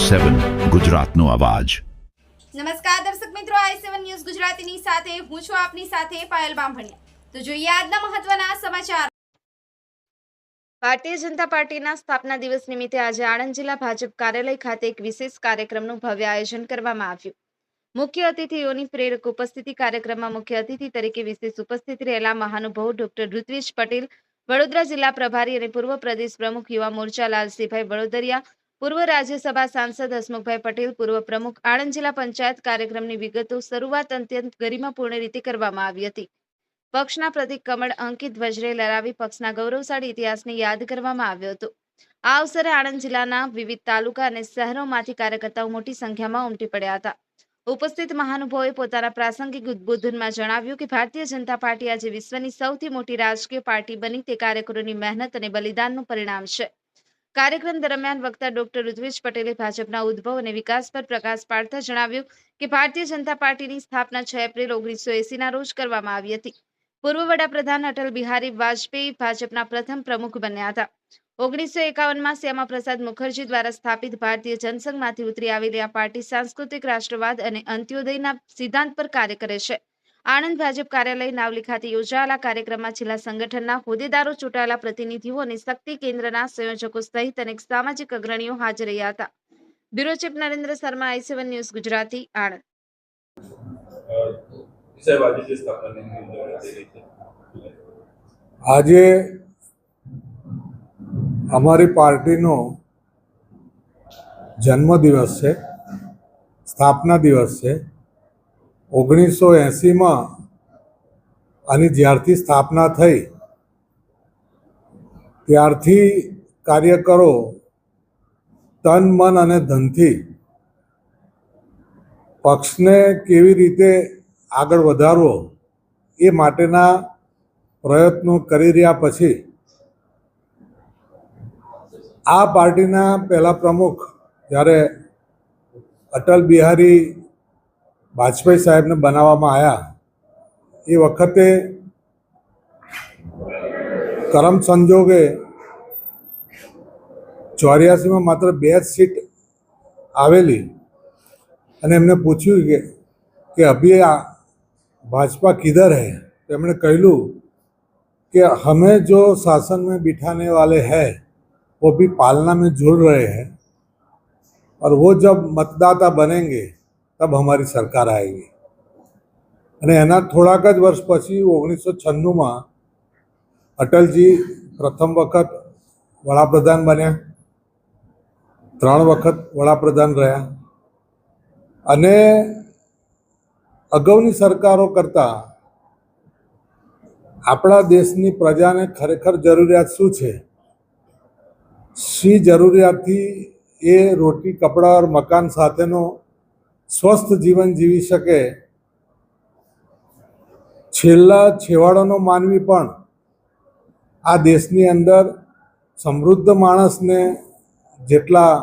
i7 ગુજરાતનો અવાજ। નમસ્કાર દર્શક મિત્રો, i7 ન્યૂઝ ગુજરાતીની સાથે હું છું આપની સાથે પાયલ બામભણિયા। તો જોઈએ આજના મહત્વના સમાચાર। ભારતીય જનતા પાર્ટીના સ્થાપના દિવસ નિમિત્તે આજે આણંદ જિલ્લા ભાજપ કાર્યાલય ખાતે એક વિશેષ કાર્યક્રમનું ભવ્ય આયોજન કરવામાં આવ્યું। મુખ્ય અતિથિઓની પ્રેરક ઉપસ્થિતિ। કાર્યક્રમમાં મુખ્ય અતિથિ તરીકે વિશેષ ઉપસ્થિત રહેલા મહાનુભાવો ડોક્ટર ઋત્વિજ પટેલ, વડોદરા જિલ્લા પ્રભારી અને પૂર્વ પ્રદેશ પ્રમુખ યુવા મોરચા લાલસિંહભાઈ બળોદરિયા, પૂર્વ રાજ્યસભા સાંસદ હસમુખભાઈ પટેલ, પૂર્વ પ્રમુખ આણંદ જિલ્લા પંચાયત। કાર્યક્રમની વિગતો શરૂઆત અત્યંત ગરિમાપૂર્ણ રીતે કરવામાં આવી હતી। પક્ષના પ્રતિક કમળ અંકિત ધ્વજરે લહેરાવી પક્ષના ગૌરવશાળી ઇતિહાસને યાદ કરવામાં આવ્યો હતો। આ અવસરે આણંદ જિલ્લાના વિવિધ તાલુકા અને શહેરોમાંથી કાર્યકર્તાઓ મોટી સંખ્યામાં ઉમટી પડ્યા હતા। ઉપસ્થિત મહાનુભાવોએ પોતાના પ્રાસંગિક ઉદ્બોધનમાં જણાવ્યું કે ભારતીય જનતા પાર્ટી આજે વિશ્વની સૌથી મોટી રાજકીય પાર્ટી બની તે કાર્યકરોની મહેનત અને બલિદાનનું પરિણામ છે। કાર્યક્રમ દરમિયાન વક્તા ડોક્ટર ઋત્વિજ પટેલે ભાજપના ઉદ્ભવ અને વિકાસ પર પ્રકાશ પાડતા જણાવ્યું કે ભારતીય જનતા પાર્ટીની સ્થાપના 6 એપ્રિલ 1980ના રોજ કરવામાં આવી હતી। પૂર્વ વડાપ્રધાન અટલ બિહારી વાજપેયી ભાજપના પ્રથમ પ્રમુખ બન્યા હતા। 1951માં શ્યામા પ્રસાદ મુખર્જી દ્વારા સ્થાપિત ભારતીય જનસંઘમાંથી ઉતરી આવેલી આ પાર્ટી સાંસ્કૃતિક રાષ્ટ્રવાદ અને અંત્યોદયના સિદ્ધાંત પર કાર્ય કરે છે। આણંદ ભાજપ કાર્યાલય નાવલી ખાતે યોજાયેલા કાર્યક્રમમાં જિલ્લા સંગઠનના હોદ્દેદારો, ચૂંટાયેલા પ્રતિનિધિઓ અને શક્તિ કેન્દ્રના સંયોજકો સહિત અનેક સામાજિક અગ્રણીઓ હાજર રહ્યા હતા। Bureau chief Narendra Sharma, i7 news Gujarati, Anand. આજે અમારી પાર્ટીનો જન્મદિવસ છે, સ્થાપના દિવસ છે। 1980માં આની જ્યારથી સ્થાપના થઈ ત્યારથી કાર્યકરો તન, મન અને ધનથી પક્ષને કેવી રીતે આગળ વધારવો એ માટેના પ્રયત્નો કરી રહ્યા પછી આ પાર્ટીના પહેલા પ્રમુખ જ્યારે અટલ બિહારી વાજપેયી સાહેબને બનાવવામાં આવ્યા એ વખતે કરમ સંજોગે 84માં માત્ર 2 જ સીટ આવેલી અને એમને પૂછ્યું કે અભી भाजपा किधर है, तो हमने कहलू कि हमें जो शासन में बिठाने वाले हैं वो भी पालना में जुड़ रहे हैं और वो जब मतदाता बनेंगे तब हमारी सरकार आएगी। અને એના થોડાક જ વર્ષ પછી 1996માં અટલજી પ્રથમ વખત વડાપ્રધાન બન્યા, 3 વખત વડાપ્રધાન રહ્યા અને અગાઉની સરકારો કરતાં આપણા દેશની પ્રજાને ખરેખર જરૂરિયાત શું છે, શી જરૂરિયાતથી એ રોટી, કપડાં और મકાન સાથેનો સ્વસ્થ જીવન જીવી શકે, છેલ્લા છેવાડાનો માનવી પણ આ દેશની અંદર સમૃદ્ધ માણસને જેટલા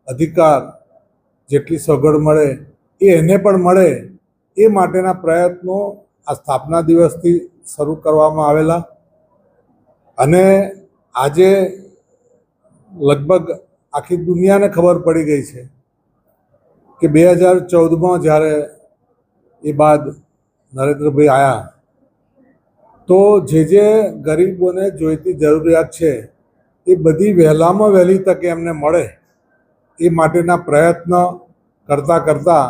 અધિકાર, જેટલી સગવડ મળે એ એને પણ મળે એ માટેના પ્રયત્નો આ સ્થાપના દિવસથી શરૂ કરવામાં આવેલા અને આજે લગભગ આખી દુનિયાને ખબર પડી ગઈ છે કે 2014માં જ્યારે એ બાદ નરેન્દ્રભાઈ આવ્યા તો જે ગરીબોને જોઈતી જરૂરિયાત છે એ બધી વહેલામાં વહેલી તકે એમને મળે એ માટેના પ્રયત્ન કરતાં કરતાં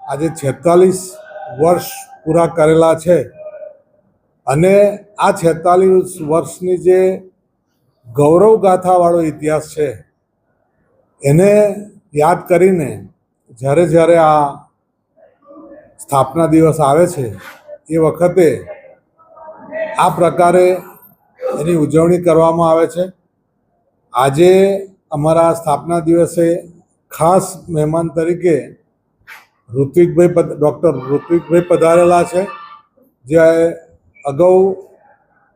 આજે 46 વર્ષ પૂરા કરેલા છે અને આ 46 વર્ષની જે ગૌરવ ગાથાવાળો ઇતિહાસ છે એને યાદ કરીને જ્યારે જ્યારે આ સ્થાપના દિવસ આવે છે એ વખતે આ પ્રકારે એની ઉજવણી કરવામાં આવે છે। આજે અમારા સ્થાપના દિવસે ખાસ મહેમાન તરીકે ડૉક્ટર ઋત્વિજભાઈ પધારેલા છે, જે અગાઉ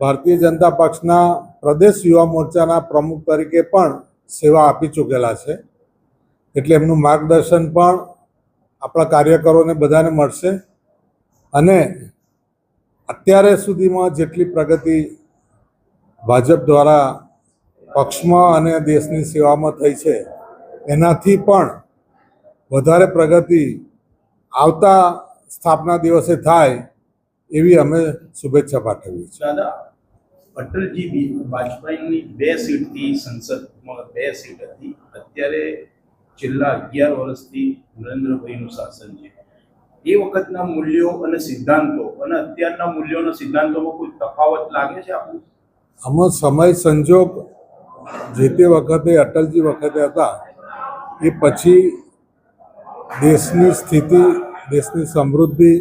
ભારતીય જનતા પક્ષના પ્રદેશ યુવા મોરચાના પ્રમુખ તરીકે પણ સેવા આપી ચૂકેલા છે, એટલે એમનું માર્ગદર્શન પણ આપણા કાર્યકરોને બધાને મળશે અને અત્યારે સુધીમાં જેટલી પ્રગતિ ભાજપ દ્વારા પક્ષમાં અને દેશની સેવામાં થઈ છે એનાથી પણ વધારે પ્રગતિ આવતા સ્થાપના દિવસે થાય એવી અમે શુભેચ્છા પાઠવીએ છીએ. દાદા, અટલજી વાજપેયીની 2 સીટથી સંસદમાં 2 સીટ હતી. અત્યારે છેલ્લા 11 વર્ષથી નરેન્દ્રભાઈનું શાસન છે. એ વખતના મૂલ્યો અને સિદ્ધાંતો અને અત્યારના મૂલ્યો અને સિદ્ધાંતોમાં કોઈ તફાવત લાગે છે આપણને? આમાં સમય સંજોગ જે તે વખતે અટલજી વખતે હતા એ પછી દેશની સ્થિતિ, દેશની સમૃદ્ધિ